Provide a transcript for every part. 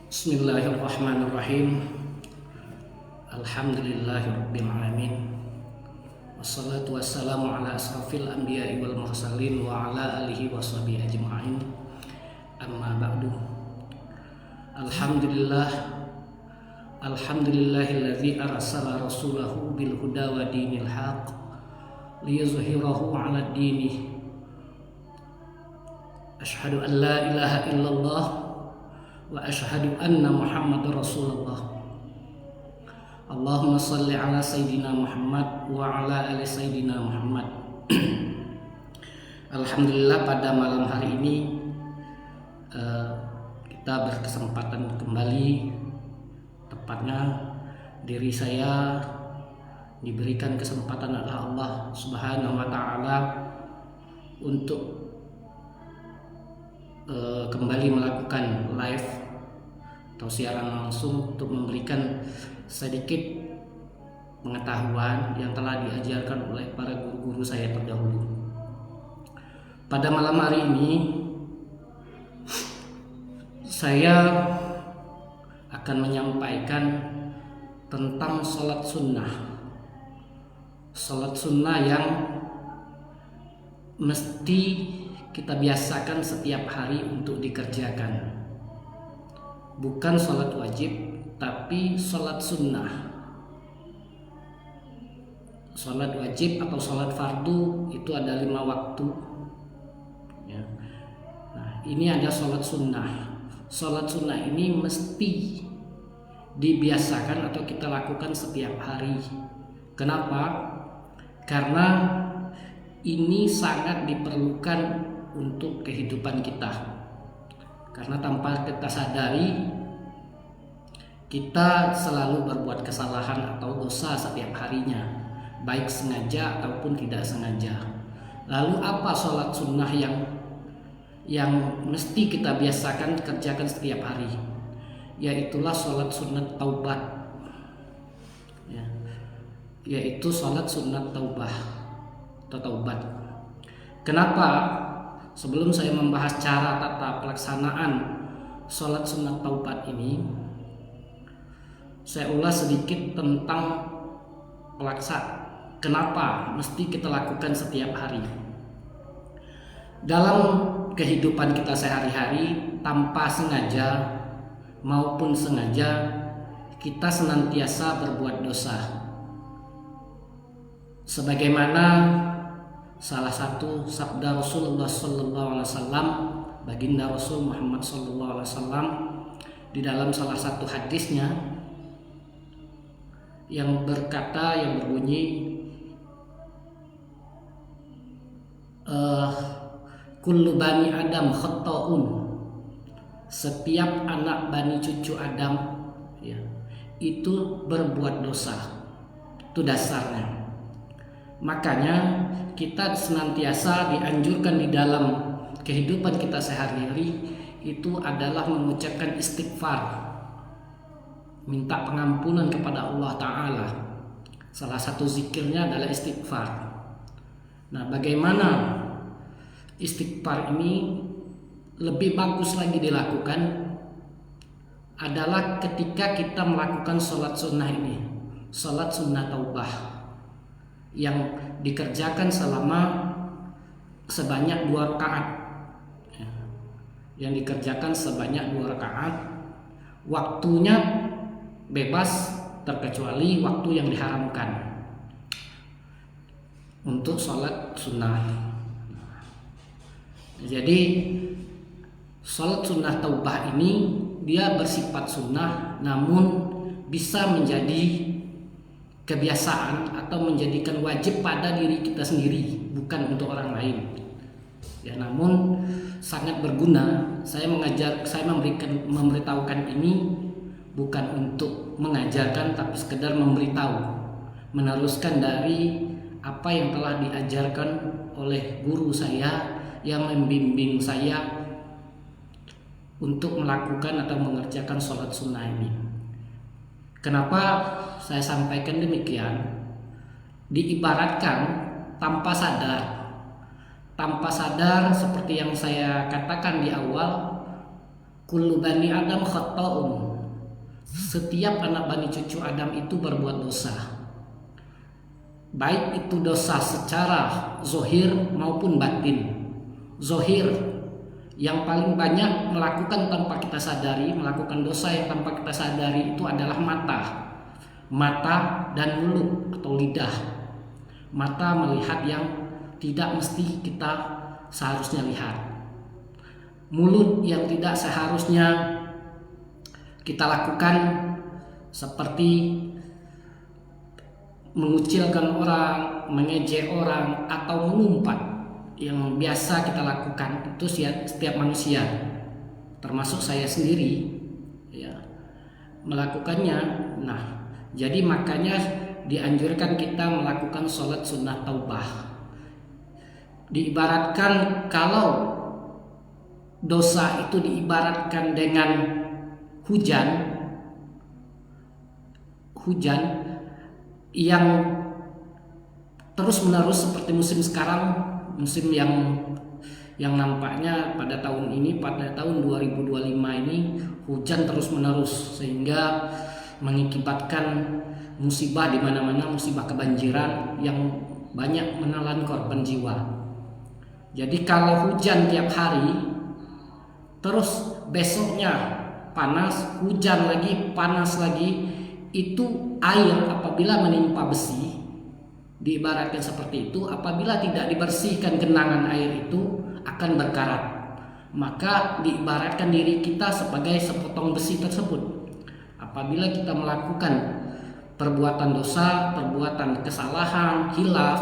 Bismillahirrahmanirrahim. Alhamdulillahirabbil alamin. Wassalatu wassalamu ala asrafil anbiya'i wal mursalin wa ala alihi washabihi ajma'in. Amma ba'du. Alhamdulillahilladzi arsala rasulahu bil huda wa dinil haq liyuzhirahu 'ala dini. Asyhadu an la ilaha illallah wa asyhadu anna Muhammadar Rasulullah. Allahumma shalli ala Sayyidina Muhammad wa ala ali Sayyidina Muhammad. Alhamdulillah, pada malam hari ini kita berkesempatan kembali, tepatnya diri saya diberikan kesempatan oleh Allah Subhanahu wa taala untuk kembali melakukan live atau siaran langsung untuk memberikan sedikit pengetahuan yang telah diajarkan oleh para guru-guru saya terdahulu. Pada malam hari ini saya akan menyampaikan tentang sholat sunnah. Sholat sunnah yang mesti kita biasakan setiap hari untuk dikerjakan. Bukan sholat wajib, tapi sholat sunnah. Sholat wajib atau sholat fardu itu ada 5 waktu ya. Nah, ini ada sholat sunnah. Sholat sunnah ini mesti dibiasakan atau kita lakukan setiap hari. Kenapa? Karena ini sangat diperlukan untuk kehidupan kita, karena tanpa kita sadari kita selalu berbuat kesalahan atau dosa setiap harinya, baik sengaja ataupun tidak sengaja. Lalu apa sholat sunnah yang mesti kita biasakan kerjakan setiap hari? Yaitulah sholat sunat taubat ya. Yaitu sholat sunat taubah atau taubat. Kenapa? Sebelum saya membahas cara tata pelaksanaan sholat sunat taubat ini, saya ulas sedikit tentang kenapa mesti kita lakukan setiap hari. Dalam kehidupan kita sehari-hari, tanpa sengaja maupun sengaja, kita senantiasa berbuat dosa. Sebagaimana salah satu sabda Rasulullah sallallahu alaihi wasallam, baginda Rasul Muhammad sallallahu alaihi wasallam, di dalam salah satu hadisnya yang berbunyi kullu bani Adam khata'un, setiap anak bani cucu Adam ya, itu berbuat dosa. Itu dasarnya. Makanya kita senantiasa dianjurkan di dalam kehidupan kita sehari-hari itu adalah mengucapkan istighfar, minta pengampunan kepada Allah Ta'ala. Salah satu zikirnya adalah istighfar. Nah, bagaimana istighfar ini lebih bagus lagi dilakukan adalah ketika kita melakukan sholat sunnah ini, sholat sunnah taubah, yang dikerjakan selama sebanyak 2 rakaat ya. Yang dikerjakan sebanyak 2 rakaat, waktunya bebas terkecuali waktu yang diharamkan untuk sholat sunnah. Jadi sholat sunnah taubah ini dia bersifat sunnah, namun bisa menjadi kebiasaan atau menjadikan wajib pada diri kita sendiri, bukan untuk orang lain ya. Namun sangat berguna. Saya memberitahukan ini bukan untuk mengajarkan, tapi sekedar memberitahu, meneruskan dari apa yang telah diajarkan oleh guru saya yang membimbing saya untuk melakukan atau mengerjakan sholat sunnah ini. Kenapa saya sampaikan demikian? Diibaratkan tanpa sadar seperti yang saya katakan di awal, kullu bani Adam khata'un. Setiap anak bani cucu Adam itu berbuat dosa. Baik itu dosa secara zohir maupun batin. Zohir yang paling banyak melakukan tanpa kita sadari, melakukan dosa yang tanpa kita sadari itu adalah mata dan mulut atau lidah. Mata melihat yang tidak mesti kita seharusnya lihat. Mulut yang tidak seharusnya kita lakukan, seperti mengucilkan orang, mengejek orang, atau mengumpat yang biasa kita lakukan itu setiap manusia, termasuk saya sendiri, ya, melakukannya. Nah, jadi makanya dianjurkan kita melakukan sholat sunnah taubah. Diibaratkan kalau dosa itu diibaratkan dengan hujan yang terus menerus seperti musim sekarang, musim yang nampaknya pada tahun 2025 ini hujan terus menerus sehingga mengakibatkan musibah di mana-mana, musibah kebanjiran yang banyak menelan korban jiwa. Jadi kalau hujan tiap hari terus besoknya panas, hujan lagi, panas lagi, itu air apabila menimpa besi, diibaratkan seperti itu, apabila tidak dibersihkan genangan air itu akan berkarat. Maka diibaratkan diri kita sebagai sepotong besi tersebut. Apabila kita melakukan perbuatan dosa, perbuatan kesalahan, khilaf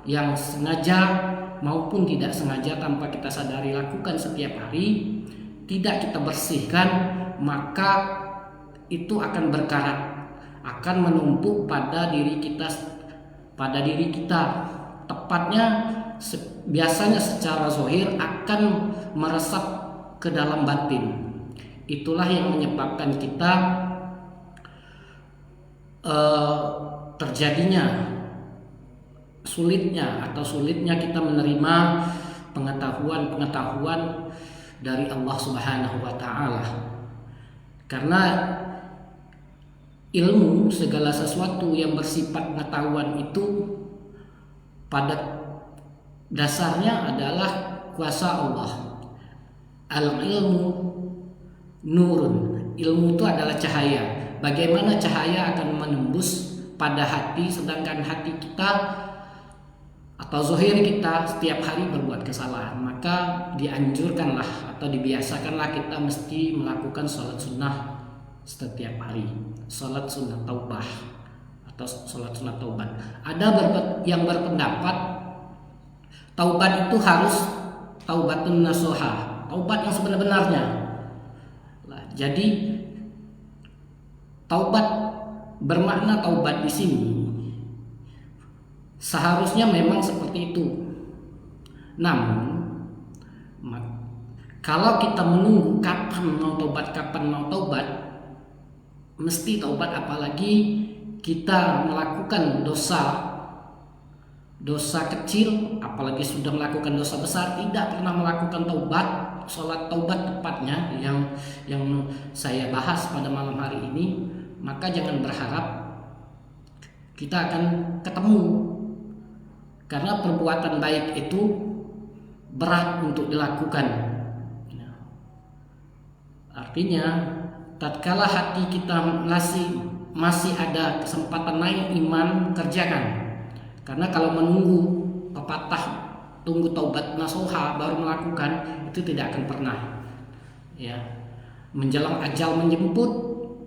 yang sengaja maupun tidak sengaja tanpa kita sadari lakukan setiap hari, tidak kita bersihkan, maka itu akan berkarat, akan menumpuk pada diri kita, tepatnya biasanya secara zahir akan meresap ke dalam batin. Itulah yang menyebabkan kita terjadinya sulitnya kita menerima pengetahuan dari Allah Subhanahu wa taala. Karena ilmu, segala sesuatu yang bersifat pengetahuan itu pada dasarnya adalah kuasa Allah. Al-ilmu nurun. Ilmu itu adalah cahaya. Bagaimana cahaya akan menembus pada hati, sedangkan hati kita atau zahir kita setiap hari berbuat kesalahan, maka dianjurkanlah atau dibiasakanlah kita mesti melakukan sholat sunnah setiap hari, sholat sunnah taubah atau sholat sunnah taubat. Ada yang berpendapat taubat itu harus taubatun nasuha, taubat yang sebenar-benarnya. Jadi taubat bermakna taubat di sini seharusnya memang seperti itu. Namun kalau kita menunggu kapan mau taubat, mesti taubat, apalagi kita melakukan dosa kecil, apalagi sudah melakukan dosa besar, tidak pernah melakukan taubat, sholat taubat tepatnya yang saya bahas pada malam hari ini, maka jangan berharap kita akan ketemu. Karena perbuatan baik itu berat untuk dilakukan. Artinya, tatkala hati kita masih ada kesempatan naik iman, kerjakan. Karena kalau menunggu pepatah tunggu taubat nasuha baru melakukan, itu tidak akan pernah. Ya, menjelang ajal menjemput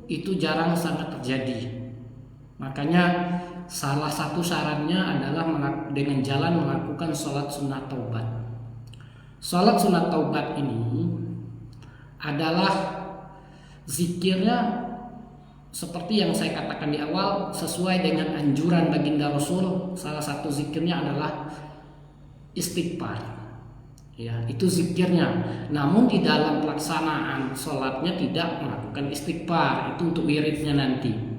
itu jarang sangat terjadi. Makanya salah satu sarannya adalah dengan jalan melakukan sholat sunnah taubat. Sholat sunnah taubat ini adalah zikirnya seperti yang saya katakan di awal, sesuai dengan anjuran baginda Rasul. Salah satu zikirnya adalah istighfar. Ya, itu zikirnya. Namun di dalam pelaksanaan sholatnya tidak melakukan istighfar. Itu untuk wiridnya nanti.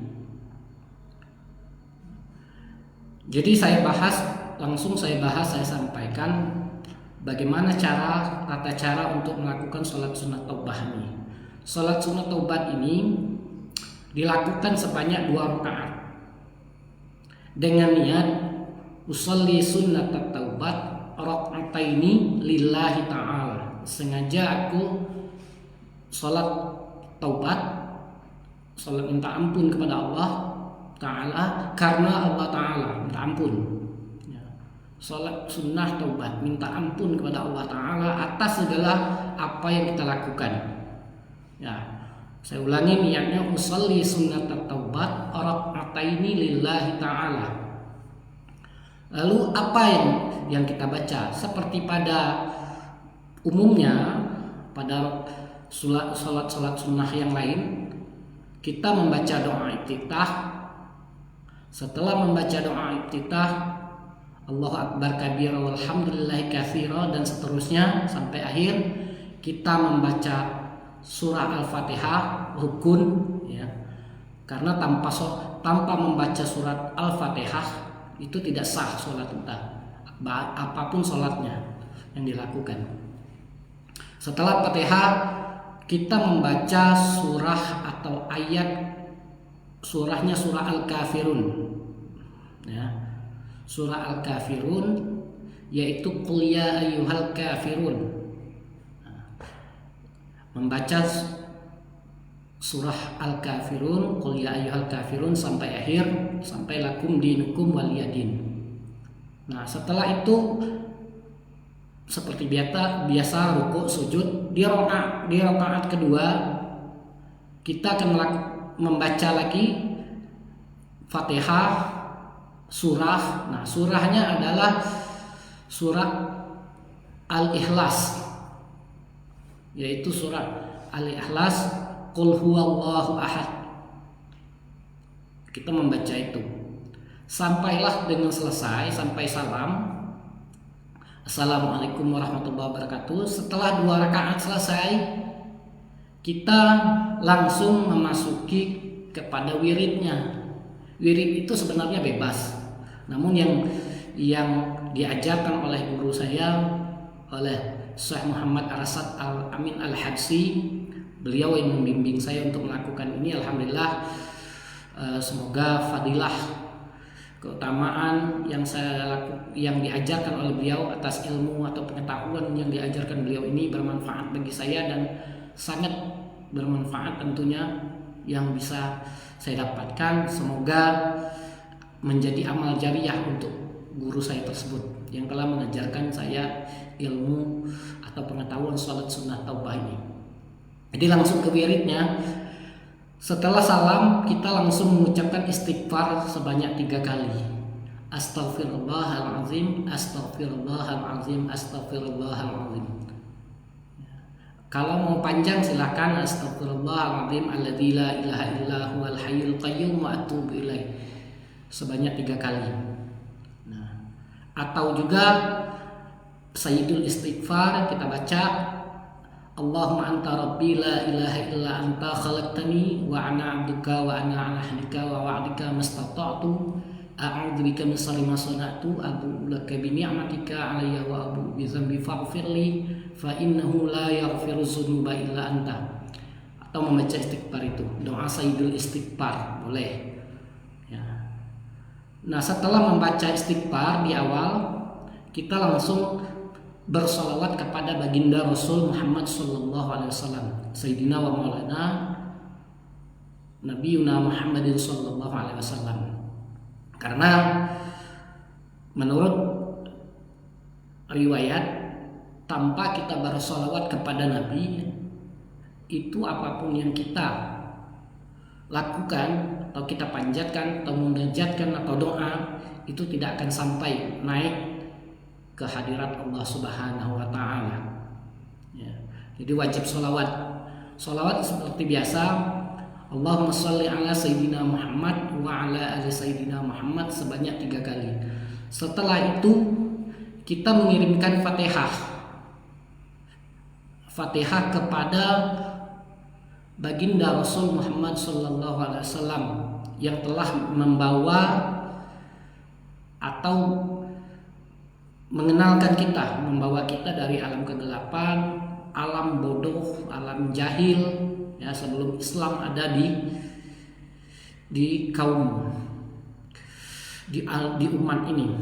Jadi saya sampaikan bagaimana tata cara untuk melakukan sholat sunnah taubah ini. Salat sunat taubat ini dilakukan sebanyak 2 rakaat dengan niat usolli sunnat taubat rakaataini lillahi ta'ala. Sengaja aku salat taubat, salat minta ampun kepada Allah Ta'ala karena Allah Ta'ala, minta ampun. Salat sunnah taubat, minta ampun kepada Allah Ta'ala atas segala apa yang kita lakukan. Ya, saya ulangi, niatnya usolli sunnat taubat rakaataini lillahi ta'ala. Lalu apa yang kita baca? Seperti pada umumnya pada salat sunnah yang lain, kita membaca doa iftitah. Setelah membaca doa iftitah, Allahu Akbar kabira walhamdulillahi katsira dan seterusnya sampai akhir, kita membaca surah Al-Fatihah rukun, ya. Karena tanpa membaca surat Al-Fatihah itu tidak sah sholat kita, apapun sholatnya yang dilakukan. Setelah Fatihah, kita membaca surah atau ayat, surahnya surah Al-Kafirun, ya. Surah Al-Kafirun yaitu qul ya ayyuhal kafirun. Membaca surah Al-Kafirun, qul ya ayyuhal kafirun sampai akhir, sampai lakum dinukum waliyadin. Nah, setelah itu seperti biasa rukuk sujud. Di rakaat kedua kita akan membaca lagi Fatihah, surah. Nah, surahnya adalah surah Al-Ikhlas, yaitu surah Al-Ikhlas, qul huwallahu ahad. Kita membaca itu sampailah dengan selesai, sampai salam, assalamualaikum warahmatullahi wabarakatuh. Setelah 2 rakaat selesai, kita langsung memasuki kepada wiridnya. Wirid itu sebenarnya bebas, namun yang diajarkan oleh guru saya, oleh Syekh Muhammad Arasad Al-Amin Al-Habsi, beliau yang membimbing saya untuk melakukan ini. Alhamdulillah, semoga fadilah keutamaan yang diajarkan oleh beliau atas ilmu atau pengetahuan yang diajarkan beliau ini bermanfaat bagi saya, dan sangat bermanfaat tentunya yang bisa saya dapatkan. Semoga menjadi amal jariah untuk guru saya tersebut yang telah mengajarkan saya ilmu atau pengetahuan salat sunnah taubah ini. Jadi langsung ke wiridnya. Setelah salam, kita langsung mengucapkan istighfar sebanyak 3 kali. Astaghfirullahalazim, astaghfirullahalazim, astaghfirullahalazim. Kalau mau panjang silakan astaghfirullahalazim alladzi la ilaha illa huwal hayyul qayyum wa atubu ilaih sebanyak 3 kali. Nah, atau juga sayyidul istighfar kita baca Allahumma anta rabbi la ilaha illa anta khalaqtani wa ana 'abduka wa ana 'ala ahdika wa wa'dika mastata'tu a'udzu bika min sharri ma sana'tu abu'u laka bi ni'matika 'alayya wa abu'u bi dzambi faghfirli fa innahu la yaghfiru dzunuba illa anta. Atau membaca istighfar itu, doa sayyidul istighfar boleh, ya. Nah, setelah membaca istighfar di awal, kita langsung bersolawat kepada baginda Rasul Muhammad sallallahu alaihi wasallam, Sayyidina wa Maulana Nabiyuna Muhammadin sallallahu alaihi wasallam. Karena menurut riwayat, tanpa kita bersolawat kepada Nabi, itu apapun yang kita lakukan atau kita panjatkan atau munajatkan atau doa, itu tidak akan sampai naik ke hadirat Allah Subhanahu wa taala, ya. Jadi wajib sholawat. Sholawat seperti biasa, Allahumma sholli ala sayyidina Muhammad wa ala ali sayyidina Muhammad sebanyak 3 kali. Setelah itu kita mengirimkan Fatihah kepada baginda Rasul Muhammad sallallahu alaihi wasallam yang telah membawa atau mengenalkan kita, membawa kita dari alam kegelapan alam bodoh, alam jahil ya sebelum Islam ada di kaum di umat ini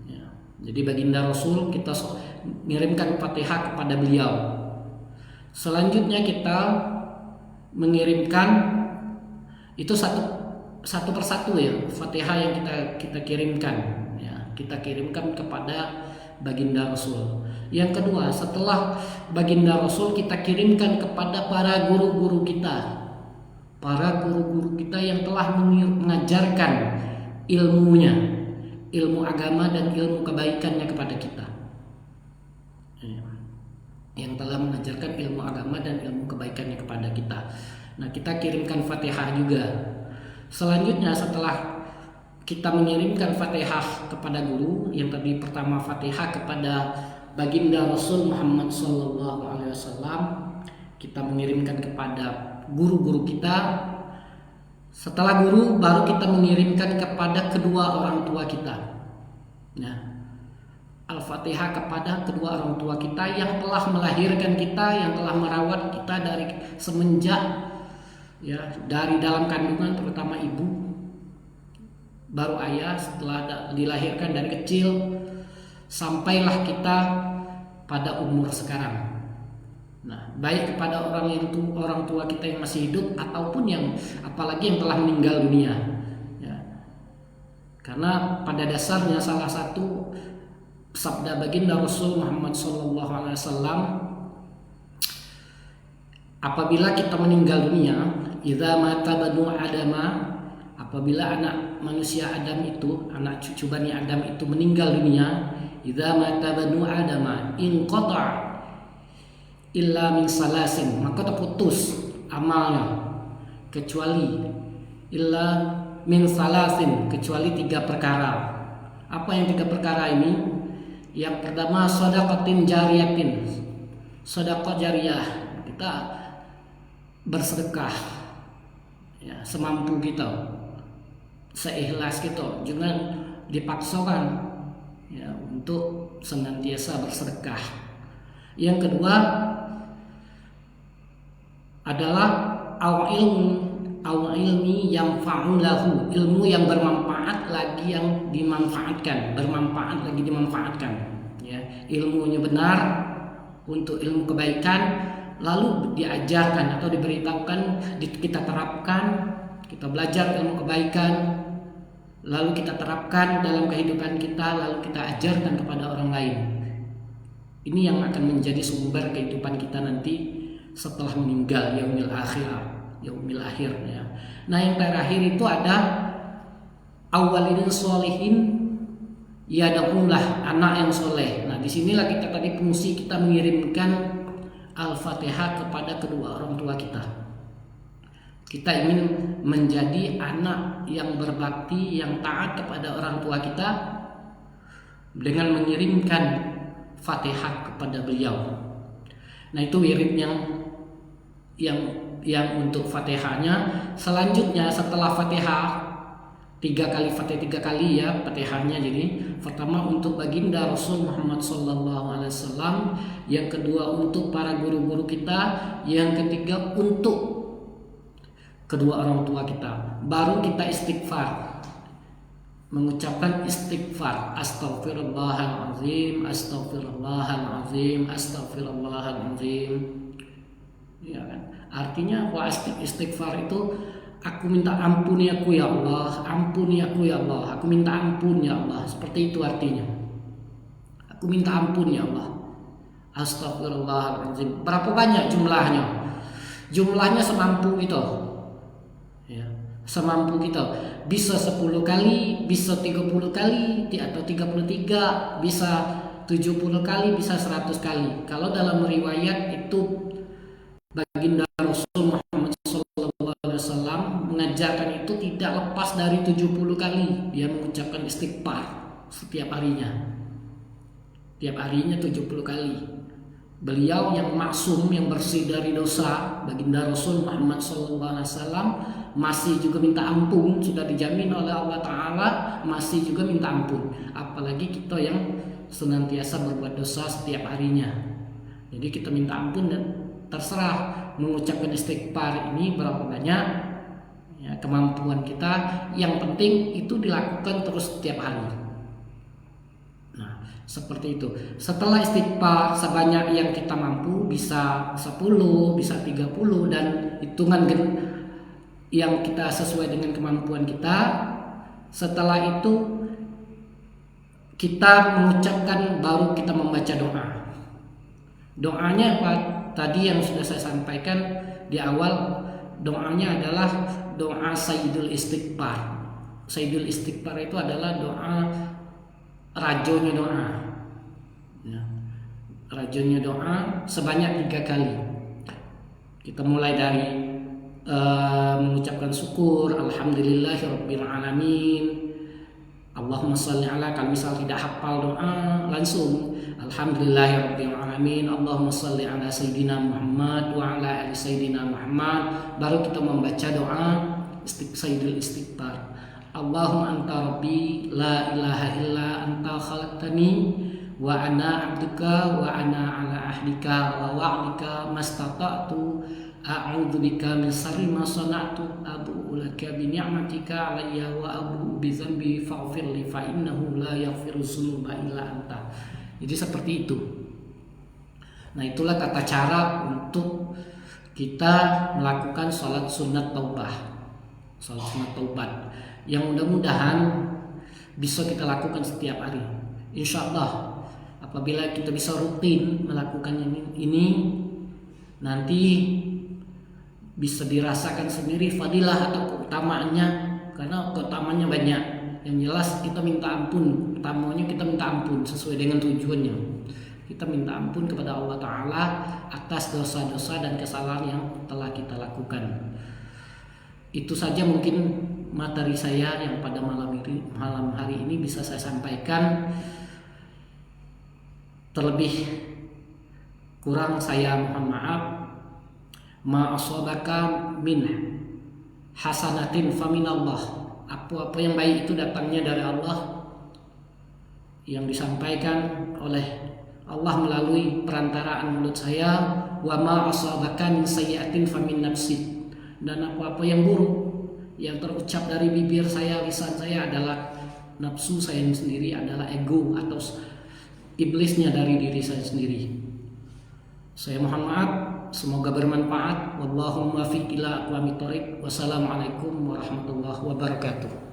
ya. Jadi baginda Rasul kita mengirimkan Fatihah kepada beliau. Selanjutnya kita mengirimkan itu satu persatu ya Fatihah yang kita kirimkan ya, kita kirimkan kepada baginda Rasul. Yang kedua, setelah baginda Rasul kita kirimkan kepada para guru-guru kita. Para guru-guru kita yang telah mengajarkan ilmunya, ilmu agama dan ilmu kebaikannya kepada kita. Yang telah mengajarkan ilmu agama dan ilmu kebaikannya kepada kita. Nah, kita kirimkan Fatihah juga. Selanjutnya setelah kita mengirimkan Fatihah kepada guru, yang tadi pertama Fatihah kepada baginda Rasul Muhammad SAW, kita mengirimkan kepada guru-guru kita. Setelah guru baru kita mengirimkan kepada kedua orang tua kita. Nah, Al-Fatihah kepada kedua orang tua kita yang telah melahirkan kita, yang telah merawat kita dari semenjak ya dari dalam kandungan, terutama ibu, baru ayah, setelah dilahirkan dari kecil sampailah kita pada umur sekarang. Nah, baik kepada orang tua kita yang masih hidup ataupun yang apalagi yang telah meninggal dunia. Ya. Karena pada dasarnya salah satu sabda baginda Rasul Muhammad SAW, apabila kita meninggal dunia, idza mata banu adama, apabila anak manusia Adam itu, anak cucu Bani Adam itu meninggal dunia, idza mata banu adama in qata illa min salasin, maka terputus amalnya kecuali illa min salasin, kecuali 3 perkara. Apa yang 3 perkara ini? Yang pertama shadaqatin jariyatin, sedekah jariah, kita bersedekah ya semampu kita, seikhlas kita, jangan dipaksakan ya untuk senantiasa bersedekah. Yang kedua adalah ilmi yang fa'ulahu, ilmu yang bermanfaat lagi yang dimanfaatkan, bermanfaat lagi dimanfaatkan ya, ilmunya benar untuk ilmu kebaikan, lalu diajarkan atau diberitahukan, kita terapkan, kita belajar ilmu kebaikan, lalu kita terapkan dalam kehidupan kita, lalu kita ajarkan kepada orang lain. Ini yang akan menjadi sumber kehidupan kita nanti setelah meninggal, yaumil akhir ya. Nah, yang terakhir itu ada awwalin sholihin yad'ulah, anak yang soleh. Nah, disinilah kita tadi fungsi kita mengirimkan Al-Fatihah kepada kedua orang tua kita. Kita ingin menjadi anak yang berbakti, yang taat kepada orang tua kita dengan mengirimkan Fatihah kepada beliau. Nah, itu wirid yang untuk Fatihahnya. Selanjutnya setelah Fatihah 3 kali ya Fatihahnya. Jadi pertama untuk baginda Rasul Muhammad SAW, yang kedua untuk para guru-guru kita, yang ketiga untuk kedua orang tua kita. Baru kita istighfar, mengucapkan istighfar, astaghfirullahalazim, astaghfirullahalazim, astaghfirullahalazim. Ya kan? Artinya istighfar itu aku minta ampuni aku ya Allah, ampuni aku ya Allah, aku minta ampun ya Allah. Seperti itu artinya. Aku minta ampun ya Allah. Astaghfirullahalazim. Berapa banyak jumlahnya? Jumlahnya semampu itu. Ya, semampu kita. Bisa 10 kali, bisa 30 kali, atau 33, bisa 70 kali, bisa 100 kali. Kalau dalam riwayat itu baginda Rasul Muhammad SAW mengajarkan itu tidak lepas dari 70 kali dia mengucapkan istighfar setiap harinya. Tiap harinya 70 kali. Beliau yang maksum, yang bersih dari dosa, baginda Rasul Muhammad SAW masih juga minta ampun, sudah dijamin oleh Allah Ta'ala, masih juga minta ampun. Apalagi kita yang senantiasa berbuat dosa setiap harinya. Jadi kita minta ampun dan terserah mengucapkan istighfar ini berapa banyak ya, kemampuan kita. Yang penting itu dilakukan terus setiap hari. Nah, seperti itu. Setelah istighfar sebanyak yang kita mampu, bisa 10, bisa 30, dan hitungan yang kita sesuai dengan kemampuan kita. Setelah itu kita mengucapkan, baru kita membaca doa. Doanya apa? Tadi yang sudah saya sampaikan di awal, doanya adalah doa Sayyidul Istighfar. Sayyidul Istighfar itu adalah doa rajonya doa ya. Rajonya doa sebanyak 3 kali. Kita mulai dari mengucapkan syukur, alhamdulillahirabbil alamin, Allahumma sholli ala, kalau misal tidak hafal doa langsung alhamdulillahirabbil alamin, Allahumma sholli ala sayyidina Muhammad wa ala ali sayyidina Muhammad. Baru kita membaca doa Sayyidul Istighfar. Allahumma anta rabbi la ilaha illa anta khalaqtani wa ana abduka wa ana ala ahdika wa wa'dika mastata'tu a'udzu bika min syarri ma sana'tu abu'u laka bi ni'matika 'alayya wa abu'u bi dzambi faghfir li fa innahu la yaghfiru dzunuba illa anta. Jadi seperti itu. Nah, itulah tata cara untuk kita melakukan sholat sunat taubah, sholat sunat taubat, yang mudah-mudahan bisa kita lakukan setiap hari. Insya Allah apabila kita bisa rutin melakukan ini, nanti bisa dirasakan sendiri fadilah atau keutamaannya, karena keutamaannya banyak. Yang jelas kita minta ampun, utamanya kita minta ampun sesuai dengan tujuannya. Kita minta ampun kepada Allah Ta'ala atas dosa-dosa dan kesalahan yang telah kita lakukan. Itu saja mungkin materi saya yang pada malam hari ini bisa saya sampaikan. Terlebih kurang saya mohon maaf. Ma asabaka min hasanatin faminallah. Apa-apa yang baik itu datangnya dari Allah, yang disampaikan oleh Allah melalui perantaraan mulut saya. Wa ma asabaka min sayyi'atin famin nafsi. Dan apa-apa yang buruk yang terucap dari bibir saya, lisan saya adalah nafsu saya sendiri, adalah ego atau iblisnya dari diri saya sendiri. Saya mohon maaf, semoga bermanfaat. Wallahumma fiq ila aqwamit thoriq. Wassalamualaikum warahmatullahi wabarakatuh.